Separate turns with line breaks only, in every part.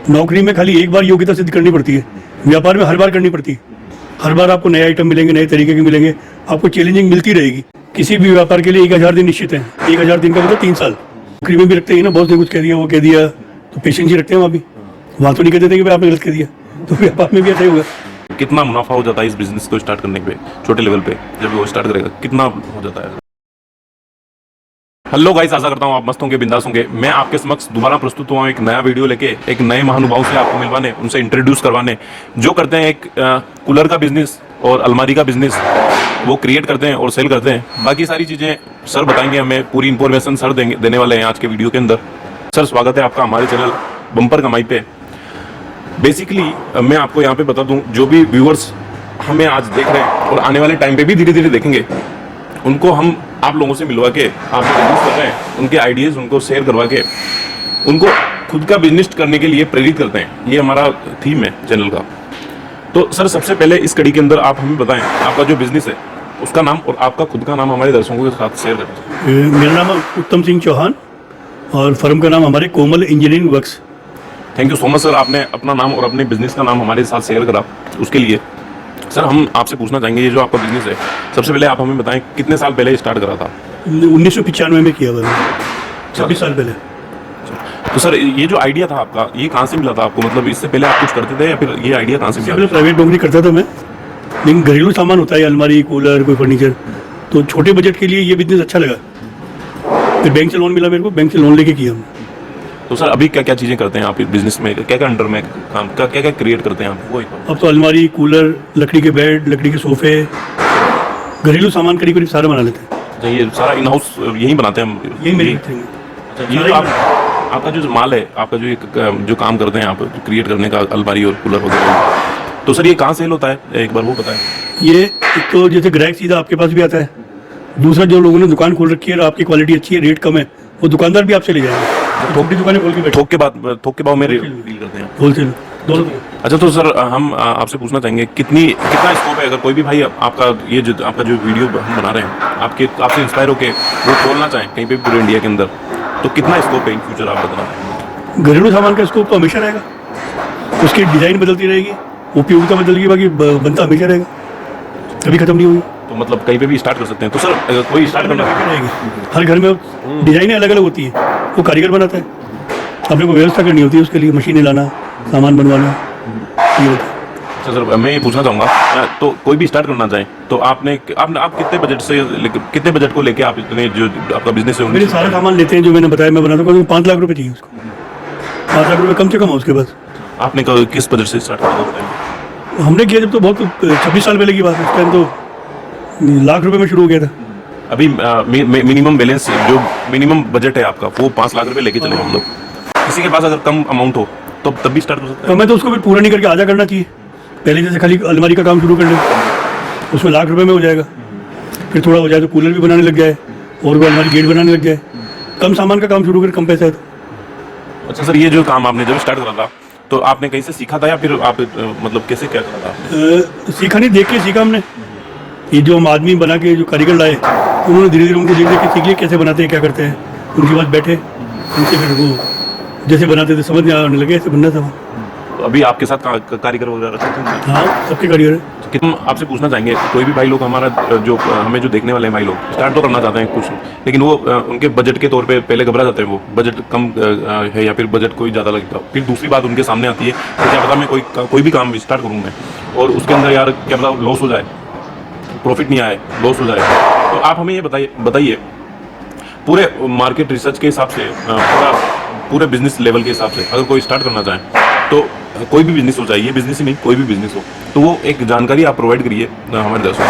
नौकरी में खाली एक बार योग्यता सिद्ध करनी पड़ती है, व्यापार में हर बार करनी पड़ती है। हर बार आपको नए आइटम मिलेंगे, नए तरीके के मिलेंगे, आपको चैलेंजिंग मिलती रहेगी। किसी भी व्यापार के लिए 1000 दिन निश्चित है। 1000 दिन का मतलब 3 साल। नौकरी में भी रखते हैं ना, बॉस ने कुछ कह दिया, वो कह दिया, तो पेशेंस ही रखते हैं वहाँ भी। वहाँ तो नहीं कहते थे कि भाई आपने गलत कह दिया। तो व्यापार में भी ऐसा ही होगा।
कितना मुनाफा हो जाता है इस बिजनेस को स्टार्ट करने पे, छोटे लेवल पे जब वो स्टार्ट करेगा कितना हो जाता है? हेलो गाइस, आशा करता हूँ आप मस्त होंगे, बिंदास होंगे। मैं आपके समक्ष दोबारा प्रस्तुत हुआ हूँ एक नया वीडियो लेके, एक नए महानुभाव से आपको मिलवाने, उनसे इंट्रोड्यूस करवाने, जो करते हैं एक कूलर का बिजनेस और अलमारी का बिजनेस वो क्रिएट करते हैं और सेल करते हैं। बाकी सारी चीज़ें सर बताएंगे, हमें पूरी इन्फॉर्मेशन सर देने वाले हैं आज के वीडियो के अंदर। सर, स्वागत है आपका हमारे चैनल बम्पर कमाई पे। बेसिकली मैं आपको यहाँ पे बता दूँ, जो भी व्यूअर्स हमें आज देख रहे हैं और आने वाले टाइम पे भी धीरे धीरे देखेंगे, उनको हम आप लोगों से मिलवा के, आप बिजनेस कर रहे हैं, उनके आइडियाज उनको शेयर करवा के उनको खुद का बिजनेस करने के लिए प्रेरित करते हैं। ये हमारा थीम है चैनल का। तो सर, सबसे पहले इस कड़ी के अंदर आप हमें बताएं, आपका जो बिजनेस है उसका नाम और आपका खुद का नाम हमारे दर्शकों के साथ शेयर करें।
मेरा नाम उत्तम सिंह चौहान और फर्म का नाम हमारे Komal engineering works.
Thank you so much sir, आपने अपना नाम और अपने बिजनेस का नाम हमारे साथ शेयर करा। उसके लिए सर हम आपसे पूछना चाहेंगे, ये जो आपका बिजनेस है, सबसे पहले आप हमें बताएं कितने साल पहले स्टार्ट करा था?
1995 में किया मैंने, 26 साल पहले।
तो सर, ये जो आइडिया था आपका, ये कहाँ से मिला था आपको? मतलब इससे पहले आप कुछ करते थे या फिर ये आइडिया कहाँ से मिला?
पहले प्राइवेट नौकरी करता था मैं, लेकिन घरेलू सामान होता है, अलमारी, कूलर, कोई फर्नीचर, तो छोटे बजट के लिए ये बिजनेस अच्छा लगा। फिर बैंक से लोन मिला मेरे को, बैंक से लोन लेके किया हमने।
तो सर अभी क्या क्या चीज़ें करते हैं आप बिजनेस में? क्या क्या अंडर में काम, क्या क्या क्रिएट करते हैं आप? वो
अब तो अलमारी, कूलर, लकड़ी के बेड, लकड़ी के सोफे, घरेलू सामान करीब करीब सारा बना लेते हैं।
ये सारा इन हाउस यही बनाते हैं हम?
यही मैन्युफैक्चरिंग।
ये जो आपका जो माल है, आपका जो काम करते हैं आप क्रिएट करने का, अलमारी और कूलर वगैरह, तो सर ये कहाँ सेल होता है, एक बार वो बताएं।
ये एक तो जैसे ग्राहक सीधा आपके पास भी आता है, दूसरा जो लोगों ने दुकान खोल रखी है और आपकी क्वालिटी अच्छी है, रेट कम है, वो दुकानदार भी आपसे ले जाएंगे। थोक की दुकानें खोल के बैठे,
थोक के भाव में डील करते हैं,
होलसेल दोनों।
अच्छा, तो सर हम आपसे पूछना चाहेंगे कितना स्कोप है, अगर कोई भी भाई आपका आपका जो वीडियो हम बना रहे हैं, आपसे इंस्पायर होकर वो खोलना चाहें कहीं पे पूरे इंडिया के अंदर, तो कितना स्कोप है इन फ्यूचर आप बताना?
घरेलू सामान का स्कोप तो हमेशा रहेगा, उसकी डिजाइन बदलती रहेगी, उपयोगिता बदलेगी, बाकी बनता हमेशा रहेगा, कभी खत्म नहीं होगी।
तो मतलब कहीं पे भी स्टार्ट कर सकते हैं। तो सर अगर कोई स्टार्ट करना
रहेगी, हर घर में डिजाइनें अलग अलग होती है, वो कारीगर बनाता है, अपने को व्यवस्था करनी होती है, उसके लिए मशीनें लाना, सामान बनवाना, ये होता है।
अच्छा सर, मैं ये पूछना चाहूँगा, तो कोई भी स्टार्ट करना चाहे तो आप कितने बजट को लेके आप इतने जो आपका बिजनेस है?
मेरे सारा सामान लेते हैं जो मैंने बताया, मैं बनाता हूँ। 5 लाख रुपए चाहिए उसको, 5 लाख रुपए कम से कम हो उसके पास।
आपने किस बजट से स्टार्ट किया?
हमने किया जब तो बहुत 26 साल पहले की बात है, उस टाइम तो लाख रुपए में शुरू हो गया था।
अभी मिनिमम बैलेंस, जो मिनिमम बजट है आपका, वो 5 लाख रुपए लेके चले हम लोग। किसी के पास अगर कम अमाउंट हो तो तब भी स्टार्ट हो सकता है।
तो मैं तो उसको फिर पूरा नहीं करके आधा करना चाहिए। पहले जैसे खाली अलमारी का काम शुरू कर ले, उसमें लाख रुपए में हो जाएगा। फिर थोड़ा हो जाए तो कूलर भी बनाने लग जाए और वो अलमारी गेट बनाने लग जाए। कम सामान का काम शुरू कर, कम पैसा है तो।
अच्छा सर, ये जो काम आपने जब स्टार्ट करा था तो आपने कहीं से सीखा था या फिर आप मतलब कैसे क्या करा था?
सीखा नहीं, देख के सीखा हमने। ये जो हम आदमी बना के जो कारीगर लाए, उन्होंने धीरे धीरे उनको देख देख के सीख लिया कैसे बनाते हैं, क्या करते हैं। उनके पास बैठे, उनसे फिर वो जैसे बनाते थे समझ में आने लगे, ऐसे बनना था।
अभी आपके साथ कारीगर वगैरह रखे थे?
हाँ, सबके कारीगर है।
हम आपसे पूछना चाहेंगे, कोई भी भाई लोग हमारा जो हमें जो देखने वाले हैं भाई लोग स्टार्ट तो करना चाहते हैं कुछ, लेकिन वो उनके बजट के तौर पे पहले घबरा जाते हैं, वो बजट कम है या फिर बजट कोई ज़्यादा लगता है। फिर दूसरी बात उनके सामने आती है कि क्या पता मैं कोई भी काम स्टार्ट करूँ मैं, और उसके अंदर यार क्या पता लॉस हो जाए, प्रॉफिट नहीं आए, लॉस हो जाए। तो आप हमें ये बताइए पूरे मार्केट रिसर्च के हिसाब से, पूरे बिजनेस लेवल के हिसाब से, अगर कोई स्टार्ट करना चाहे तो कोई भी बिजनेस हो, चाहिए ये बिजनेस ही नहीं, कोई भी बिजनेस हो, तो वो एक जानकारी आप प्रोवाइड करिए हमारे दर्शकों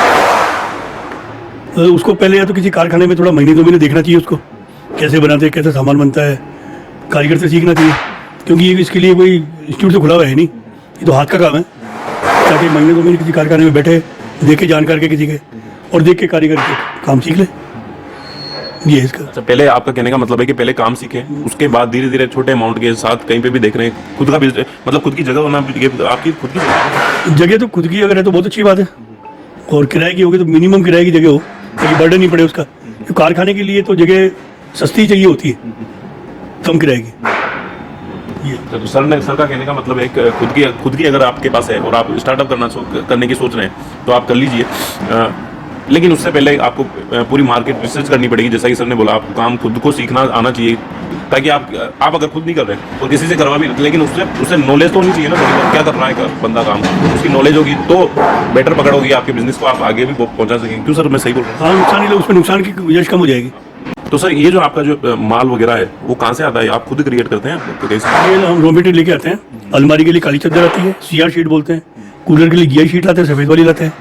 को।
उसको पहले या तो किसी कारखाने में थोड़ा महीने 2 महीने देखना चाहिए उसको, कैसे बनाते हैं, कैसे सामान बनता है, कारीगर से सीखना चाहिए। क्योंकि ये इसके लिए कोई इंस्टीट्यूट तो खुला हुआ है नहीं, ये तो हाथ का काम है। ताकि महीने 2 महीने किसी कारखाने में बैठे, देखे जानकार के किसी के, और देख के कारीगर के काम सीख ले, ये इसका।
अच्छा, पहले आपका कहने का मतलब है कि पहले काम सीखें, उसके बाद धीरे धीरे छोटे अमाउंट के साथ कहीं पे भी देख रहे हैं, खुद का बिजनेस, मतलब खुद की जगह होना, आपकी खुद की
जगह तो खुद की अगर है तो बहुत अच्छी बात है, और किराए की होगी तो मिनिमम किराए की जगह हो ताकि बर्डन नहीं पड़े उसका। तो कारखाने के लिए तो जगह सस्ती चाहिए होती है, कम किराए की। ये
तो सर का कहने का मतलब एक खुद की अगर आपके पास है और आप स्टार्टअप करने की सोच रहे हैं तो आप कर लीजिए, लेकिन उससे पहले आपको पूरी मार्केट रिसर्च करनी पड़ेगी। जैसा कि सर ने बोला, आपको काम खुद को सीखना आना चाहिए, ताकि आप अगर खुद नहीं कर रहे हैं और किसी से करवा भी, लेकिन उससे नॉलेज तो होनी चाहिए ना, क्या कर रहा है बंदा काम, उसकी नॉलेज होगी तो बेटर पकड़ होगी आपके बिजनेस को, आप आगे भी पहुंचा सकेंगे। क्यों सर, मैं सही बोल रहा हूँ?
हाँ, नुकसान ही, उसमें नुकसान की गुंजाइश कम हो जाएगी।
तो सर ये जो आपका जो माल वगैरह है वो कहाँ से आता है? आप खुद क्रिएट करते हैं? तो कैसे?
ये हम रॉ मटेरियल लेके आते हैं। अलमारी के लिए काली चादर आती है, सीआर शीट बोलते हैं। कूलर के लिए GI शीट लाते हैं, सफेद वाली लाते हैं।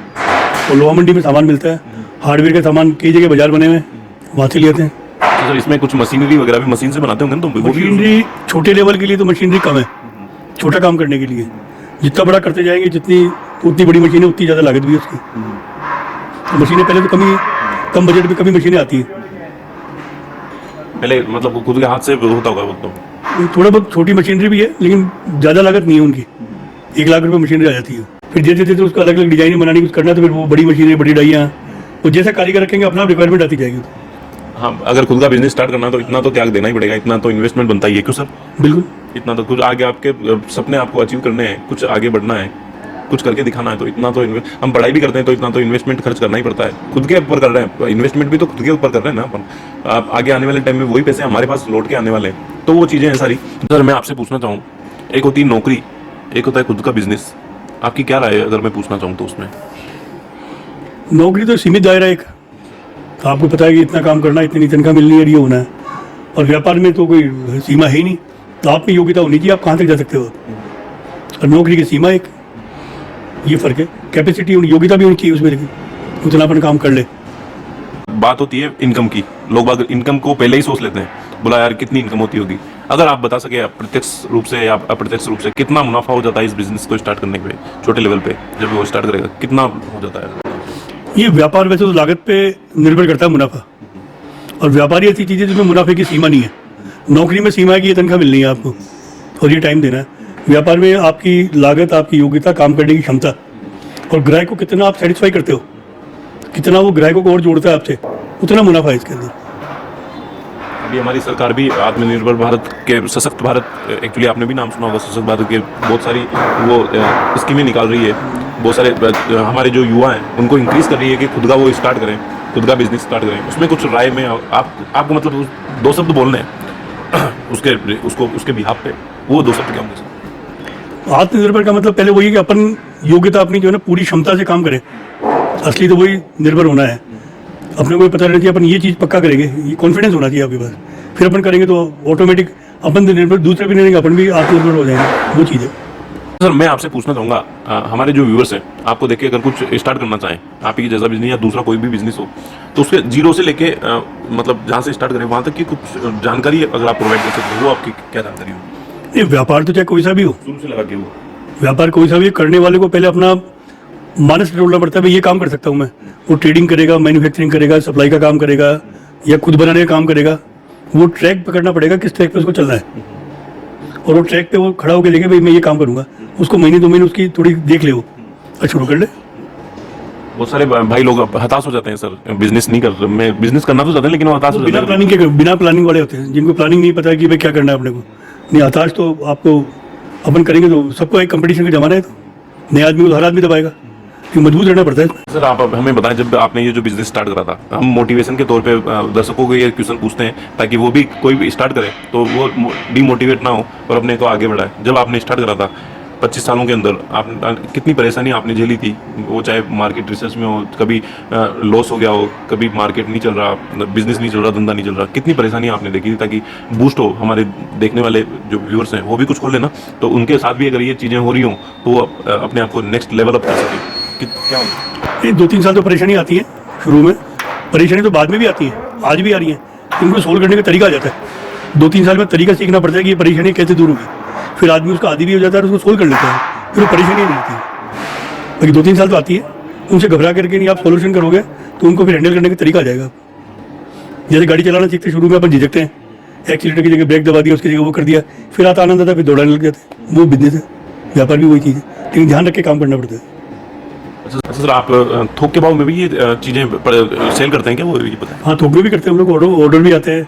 और लोहा मंडी में सामान मिलता है। हार्डवेयर के सामान कई जगह बाजार बने हुए हैं, वहाँ से लेते हैं।
तो सर इसमें कुछ मशीनरी वगैरह भी मशीन से बनाते होंगे ना? तो वो भी
मशीनरी छोटे लेवल के लिए तो मशीनरी कम है, छोटा काम करने के लिए। जितना बड़ा करते जाएंगे उतनी बड़ी मशीनें, उतनी ज़्यादा लागत भी है उसकी। तो मशीनें पहले तो कम बजट में कमी मशीनें आती हैं।
पहले मतलब वो खुद के हाथ से होता होगा वो तो?
थोड़ा बहुत छोटी मशीनरी भी है, लेकिन ज़्यादा लागत नहीं है उनकी। 1 लाख रुपये मशीनरी आ जाती है। फिर जैसे जैसे उसको अलग अलग डिजाइन बनानी कुछ करना, तो फिर वो बड़ी मशीनें, बड़ी डाइयाँ, वो जैसा कारीगर रखेंगे अपना रिक्वायरमेंट आती जाएगी।
हाँ, अगर खुद का बिजनेस स्टार्ट करना तो इतना तो त्याग देना ही पड़ेगा, इतना तो इन्वेस्टमेंट बनता ही है। क्यों सर?
बिल्कुल।
इतना तो कुछ आगे आपके सपने आपको अचीव करने हैं, कुछ आगे बढ़ना है, कुछ करके दिखाना है, तो इतना तो हम पढ़ाई भी करते हैं तो इतना तो इन्वेस्टमेंट खर्च करना ही पड़ता है। खुद के ऊपर कर रहे हैं, इन्वेस्टमेंट भी तो खुद के ऊपर कर रहे हैं ना अपन। आप आगे आने वाले टाइम में वही पैसे हमारे पास लौट के आने वाले हैं, तो वो चीज़ें हैं सारी। सर मैं आपसे पूछना चाहूँ, एक होती है नौकरी, एक होता है खुद का बिजनेस, आपकी क्या राय है अगर मैं पूछना चाहूँ तो उसमें?
नौकरी तो सीमित दायरा एक, तो आपको पता है कि इतना काम करना, इतनी तनख्वाह मिलनी है, ये होना है। और व्यापार में तो कोई सीमा है ही नहीं, तो आप में योग्यता होनी चाहिए, आप कहाँ तक जा सकते हो। और नौकरी की सीमा एक, ये फर्क है। कैपेसिटी, योग्यता भी होनी चाहिए उसमें, लेकिन उतना अपन काम कर ले।
बात होती है इनकम की, लोग बाग इनकम को पहले ही सोच लेते हैं, बोला यार कितनी इनकम होती होगी। अगर आप बता सके प्रत्यक्ष रूप से या अप्रत्यक्ष रूप से कितना मुनाफा हो जाता है इस बिजनेस को स्टार्ट करने पे, छोटे लेवल पे जब वो स्टार्ट करेगा कितना हो जाता है?
ये व्यापार वैसे तो लागत पे निर्भर करता है मुनाफा, और व्यापारी ऐसी चीज़ है जिसमें मुनाफे की सीमा नहीं है। नौकरी में सीमा है कि ये तनख्वाह मिलनी है आपको और ये टाइम देना है। व्यापार में आपकी लागत, आपकी योग्यता, काम करने की क्षमता और ग्राहक को कितना आप सेटिस्फाई करते हो, कितना वो ग्राहकों को और जोड़ता है आपसे, उतना मुनाफा है इसके अंदर।
अभी हमारी सरकार भी आत्मनिर्भर भारत के, सशक्त भारत, एक्चुअली आपने भी नाम सुना होगा सशक्त भारत के, बहुत सारी वो स्कीमें निकाल रही है। बहुत सारे हमारे जो युवा हैं उनको इंक्रीज कर रही है कि खुद का वो स्टार्ट करें, खुद का बिजनेस स्टार्ट करें। उसमें कुछ राय में आपको मतलब 2 शब्द बोलने हैं उसके बिहाफ पे, वो 2 शब्द क्या होंगे सर?
आत्मनिर्भर का मतलब पहले वही है कि अपन योग्यता अपनी जो है ना पूरी क्षमता से काम करें। असली तो वही निर्भर होना है। अपने को पता रहना चाहिए अपन ये चीज़ पक्का करेंगे, ये कॉन्फिडेंस होना चाहिए आपके पास, फिर अपन करेंगे तो ऑटोमेटिक अपन निर्भर, दूसरे भी नहीं रहेंगे, अपन भी आत्मनिर्भर हो जाएंगे। वो चीज़ है।
सर मैं आपसे पूछना चाहूँगा, हमारे जो व्यूअर्स हैं आपको देख के अगर कुछ स्टार्ट करना चाहें, आप ही जैसा बिजनेस या दूसरा कोई भी बिजनेस हो, तो उसके जीरो से लेके मतलब जहाँ से स्टार्ट करें वहाँ तक की कुछ जानकारी अगर आप प्रोवाइड कर सकते हो, वो आपकी क्या जानकारी हो?
ये व्यापार तो चाहे कोई सा भी हो,
शुरू से लगा के वो
व्यापार कोई सा भी, करने वाले को पहले अपना मानस टोलना पड़ता है, भाई ये काम कर सकता हूँ मैं। वो ट्रेडिंग करेगा, मैन्युफैक्चरिंग करेगा, सप्लाई का काम करेगा या खुद बनाने का काम करेगा, वो ट्रैक पकड़ना पड़ेगा किस ट्रैक पे उसको चलना है, और वो ट्रैक पे वो खड़ा होकर देखे भाई मैं ये काम करूँगा, उसको महीने 2 महीने उसकी थोड़ी देख ले, वो शुरू कर ले।
बहुत सारे भाई लोग हताश हो जाते हैं सर, बिजनेस नहीं कर, मैं बिजनेस करना तो चाहते हैं लेकिन वो हताश हो जाते हैं।
बिना प्लानिंग वाले होते हैं, जिनको प्लानिंग नहीं पता है कि भाई क्या करना है अपने को। नहीं, हताश तो आपको अपन करेंगे तो सबको एक कंपटीशन का जमाना है, तो नए आदमी को हर आदमी दबाएगा, कि मजबूत रहना पड़ता है।
सर आप अब हमें बताएं, जब आपने ये जो बिजनेस स्टार्ट करा था, हम मोटिवेशन के तौर पे दर्शकों को ये क्वेश्चन पूछते हैं ताकि वो भी कोई भी स्टार्ट करे तो वो डीमोटिवेट ना हो और अपने को आगे बढ़ाए। जब आपने स्टार्ट करा था 25 सालों के अंदर, आप कितनी परेशानी आपने झेली थी, वो चाहे मार्केट रिसर्च में हो, कभी लॉस हो गया हो, कभी मार्केट नहीं चल रहा, बिजनेस नहीं चल रहा, धंधा नहीं चल रहा, कितनी परेशानी आपने देखी थी, ताकि बूस्ट हो, हमारे देखने वाले जो व्यूअर्स हैं वो भी कुछ खोल लेना, तो उनके साथ भी अगर ये चीज़ें हो रही हों तो वो अपने आप को नेक्स्ट लेवल अप कर सके। क्या
ये 2-3 साल तो परेशानी आती है शुरू में, परेशानी तो बाद में भी आती है, आज भी आ रही है। इनको सोल्व करने का तरीका आ जाता है, 2-3 साल में तरीका सीखना पड़ता है कि ये परेशानी कैसे दूर होगी, फिर आदमी उसका आदी भी हो जाता है और उसको सोल्व कर लेता है, फिर वो परेशानी नहीं होती है। बाकी 2-3 साल तो आती है, उनसे घबरा करके नहीं आप सोल्यूशन करोगे तो उनको फिर हैंडल करने का तरीका आ जाएगा। जैसे गाड़ी चलाना सीखते शुरू में अपन झिझकते हैं, एक्सीलेटर की जगह ब्रेक दबा दिया, उसकी जगह वो कर दिया, फिर आता आनंद आता, फिर दौड़ाने लग जाते हैं। वो बिजनेस है, व्यापार भी वही चीज़ है, लेकिन ध्यान रख के काम करना पड़ता है।
अच्छा सर, आप थोक के भाव में भी ये चीज़ें सेल करते हैं क्या? वो ये पता है?
हाँ, थोक में भी करते हैं हम लोग, ऑर्डर भी आते हैं,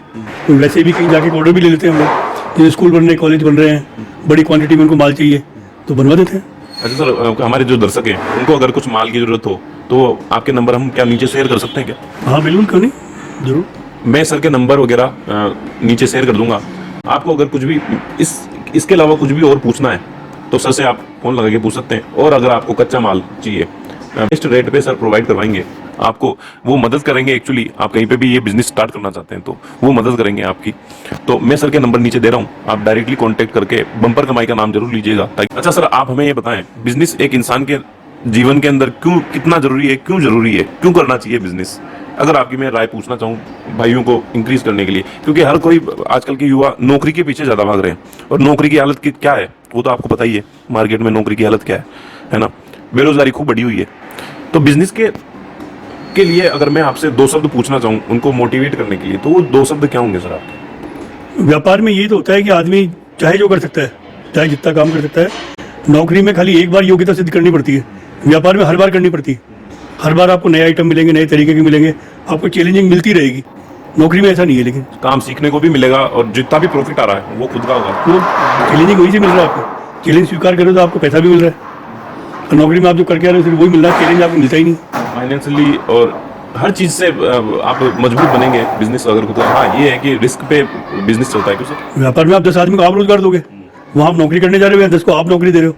तो वैसे भी कहीं जाके ऑर्डर भी ले लेते हैं हम लोग। जैसे स्कूल बन रहे हैं, कॉलेज बन रहे हैं, बड़ी क्वांटिटी में उनको माल चाहिए तो बनवा देते हैं।
अच्छा सर, हमारे जो दर्शक हैं उनको अगर कुछ माल की जरूरत हो तो आपके नंबर हम क्या नीचे शेयर कर सकते हैं क्या?
हाँ बिल्कुल, क्यों नहीं, जरूर।
मैं सर के नंबर वगैरह नीचे शेयर कर दूंगा। आपको अगर कुछ भी इसके अलावा कुछ भी और पूछना है तो सर से आप फोन लगा के पूछ सकते हैं। और अगर आपको कच्चा माल चाहिए बेस्ट रेट पे सर प्रोवाइड करवाएंगे आपको, वो मदद करेंगे। एक्चुअली आप कहीं पे भी ये बिजनेस स्टार्ट करना चाहते हैं तो वो मदद करेंगे आपकी। तो मैं सर के नंबर नीचे दे रहा हूँ, आप डायरेक्टली कांटेक्ट करके बम्पर कमाई का नाम जरूर लीजिएगा। अच्छा सर, आप हमें ये बताएं, बिजनेस एक इंसान के जीवन के अंदर क्यों, कितना जरूरी है, क्यों जरूरी है, क्यों करना चाहिए बिजनेस? अगर आपकी मैं राय पूछना चाहूँ भाइयों को इंक्रीज करने के लिए, क्योंकि हर कोई आजकल के युवा नौकरी के पीछे ज्यादा भाग रहे हैं और नौकरी की हालत क्या है वो तो आपको पता ही है। मार्केट में नौकरी की हालत क्या है ना? बेरोजगारी खूब बढ़ी हुई है। तो बिजनेस के लिए अगर मैं आपसे दो शब्द पूछना चाहूँ उनको मोटिवेट करने के लिए, तो वो दो शब्द क्या होंगे सर आपके?
व्यापार में ये तो होता है कि आदमी चाहे जो कर सकता है, चाहे जितना काम कर सकता है। नौकरी में खाली एक बार योग्यता सिद्ध करनी पड़ती है, व्यापार में हर बार करनी पड़ती है। हर बार आपको नए आइटम मिलेंगे, नए तरीके के मिलेंगे, आपको चैलेंजिंग मिलती रहेगी। नौकरी में ऐसा नहीं है, लेकिन
काम सीखने को भी मिलेगा और जितना भी प्रॉफिट आ रहा है वो खुद का होगा।
वो चैलेंजिंग वहीं से मिल रहा है आपको। चैलेंज स्वीकार करो तो आपको पैसा भी मिल रहा है, और नौकरी में आप जो करके आ रहे हो सिर्फ वही मिल रहा है, चैलेंज आपको मिलता ही नहीं।
फाइनेंशियली और हर चीज से आप मजबूत बनेंगे बिजनेस अगर खुद का। हाँ, ये है कि रिस्क पे बिजनेस चलता है। क्यों सर?
व्यापार में आप 10 आदमी को आप रोजगार दोगे, वहाँ आप नौकरी करने जा रहे हो, 10 को आप नौकरी दे रहे हो,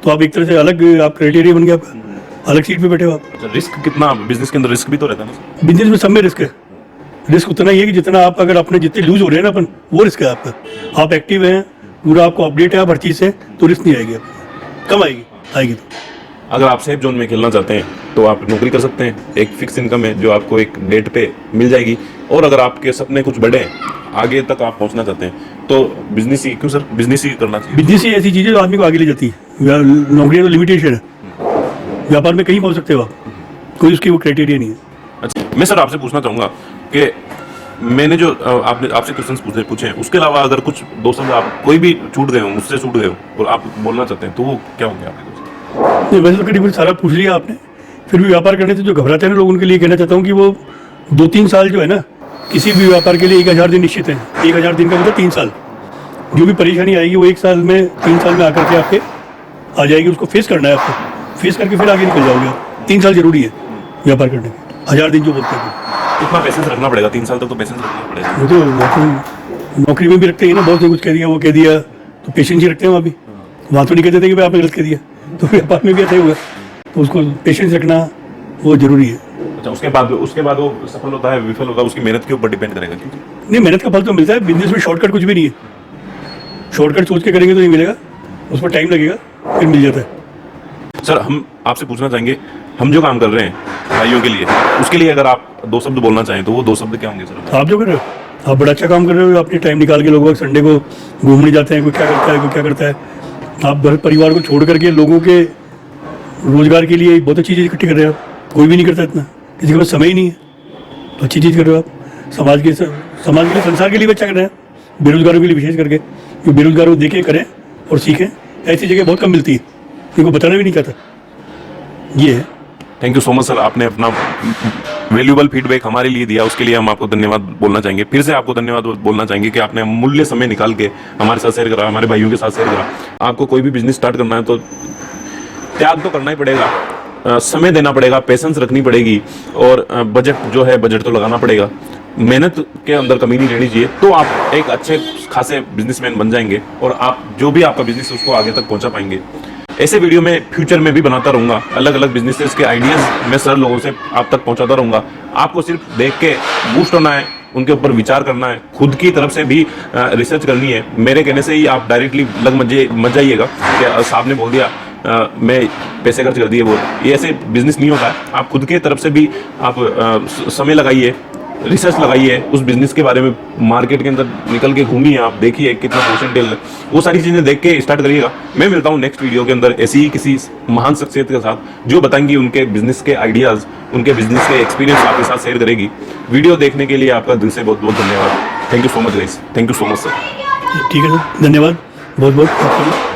तो आप एक तरह से अलग, आप क्राइटेरिया बन गया आपका, अलग सीट पे बैठे हो आप।
अच्छा, रिस्क कितना बिजनेस के अंदर? रिस्क भी तो रहता है ना?
बिजनेस में सब में रिस्क है। रिस्क उतना ही है कि जितना आप, अगर अपने जितने लूज हो रहे हैं ना अपन, वो रिस्क है आपका। आप एक्टिव हैं, पूरा आपको अपडेट है आप हर चीज़ से, तो रिस्क नहीं आएगी आपको, कम आएगी, आएगी तो।
अगर आप सेफ जोन में खेलना चाहते हैं तो आप नौकरी कर सकते हैं, एक फिक्स इनकम है जो आपको एक डेट पे मिल जाएगी। और अगर आपके सपने कुछ बड़े हैं, आगे तक आप पहुंचना चाहते हैं तो बिजनेस ही, क्यों सर, बिजनेस ही करना चाहिए।
बिजनेस ही ऐसी चीज़ है जो आदमी को आगे ले जाती है। नौकरी तो लिमिटेशन है, व्यापार में कहीं पहुंच सकते हो आप, कोई उसकी वो क्राइटेरिया नहीं है।
अच्छा, मैं सर आपसे पूछना चाहूँगा कि मैंने जो आपने आपसे क्वेश्चन पूछे हैं, उसके अलावा अगर कुछ दो शब्द आप कोई भी छूट गए हो, मुझसे छूट गए हो और आप बोलना चाहते हैं तो वो क्या होंगे आपके?
नहीं, वैसे तो करीबन सारा पूछ लिया आपने। फिर भी व्यापार करने से जो घबराते हैं ना लोग, उनके लिए कहना चाहता हूँ कि वो 2-3 साल जो है ना, किसी भी व्यापार के लिए 1000 दिन निश्चित है। 1000 दिन का मतलब 3 साल। जो भी परेशानी आएगी वो 1 साल में, 3 साल में आकर के आपके आ जाएगी। उसको फेस करना है आपको, फेस करके फिर आगे निकल जाओगे आप। 3 साल जरूरी है व्यापार करने में, 1000 दिन जो बोलते हैं।
कितना पेशेंस रखना पड़ेगा? 3 साल तक तो पेशेंस रखना पड़ेगा।
वो तो नौकरी में भी रखते हैं ना, बहुत से कुछ कह दिया, वो कह दिया, तो पेशेंस ही रखते हैं वहाँ भी। वहाँ तो नहीं कहते थे कि भाई आपने गलत कह दिया, तो व्यापार में भी ऐसा ही होगा। तो उसको पेशेंस रखना वो जरूरी है।
अच्छा, उसके बाद वो सफल होता है, विफल होता है, उसकी मेहनत के ऊपर डिपेंड करेगा।
नहीं, मेहनत का फल तो मिलता है। बिजनेस में शॉर्टकट कुछ भी नहीं है, शॉर्टकट सोच के करेंगे तो नहीं मिलेगा, उस पर टाइम लगेगा, फिर मिल जाता है।
सर, हम आपसे पूछना चाहेंगे, हम जो काम कर रहे हैं भाइयों के लिए, उसके लिए अगर आप दो शब्द बोलना चाहें तो वो दो शब्द क्या होंगे सर?
आप जो कर रहे हो, आप बड़ा अच्छा काम कर रहे हो। अपने टाइम निकाल के लोग संडे को घूमने जाते हैं, कोई क्या करता है, कोई क्या करता है। आप घर परिवार को छोड़ करके लोगों के रोजगार के लिए बहुत अच्छी चीज़ इकट्ठी कर रहे हो आप। कोई भी नहीं करता इतना, किसी के पास समय ही नहीं है, तो अच्छी चीज़ कर रहे हो आप। समाज के लिए, संसार के लिए भी अच्छा कर रहे हैं, बेरोजगारों के लिए विशेष करके। जो बेरोजगार वो देखें, करें और सीखें। ऐसी जगह बहुत कम मिलती है, इनको बताना भी नहीं चाहता। ये है।
Thank you so much sir, आपने अपना वैल्यूबल फीडबैक हमारे लिए दिया, उसके लिए हम आपको धन्यवाद बोलना चाहेंगे। फिर से आपको धन्यवाद बोलना चाहेंगे कि आपने मूल्य समय निकाल के हमारे साथ शेयर करा, हमारे भाइयों के साथ शेयर करा। आपको कोई भी बिजनेस स्टार्ट करना है तो त्याग तो करना ही पड़ेगा, समय देना पड़ेगा, पेशेंस रखनी पड़ेगी और बजट जो है, बजट तो लगाना पड़ेगा। मेहनत के अंदर कमी नहीं रहनी चाहिए, तो आप एक अच्छे खासे बिजनेसमैन बन जाएंगे और आप जो भी आपका बिजनेस है उसको आगे तक पहुंचा पाएंगे। ऐसे वीडियो में फ्यूचर में भी बनाता रहूंगा, अलग अलग बिजनेसेस के आइडियाज मैं सर लोगों से आप तक पहुंचाता रहूंगा। आपको सिर्फ देख के बूस्ट होना है, उनके ऊपर विचार करना है, खुद की तरफ से भी रिसर्च करनी है। मेरे कहने से ही आप डायरेक्टली मत जाइएगा कि साहब ने बोल दिया मैं पैसे खर्च कर दिए, वो ये ऐसे बिजनेस नहीं होता है। आप खुद के तरफ से भी आप समय लगाइए, रिसर्च लगाइए उस बिजनेस के बारे में, मार्केट के अंदर निकल के घूमिए, आप देखिए कितना परसेंटेज है, वो सारी चीजें देख के स्टार्ट करिएगा। मैं मिलता हूँ नेक्स्ट वीडियो के अंदर ऐसी ही किसी महान शख्सियत के साथ जो बताएंगी उनके बिजनेस के आइडियाज, उनके बिजनेस के एक्सपीरियंस आपके साथ शेयर करेगी। वीडियो देखने के लिए आपका दिल से बहुत बहुत धन्यवाद। Thank you so much guys, thank you so much sir.
ठीक है सर, धन्यवाद बहुत बहुत।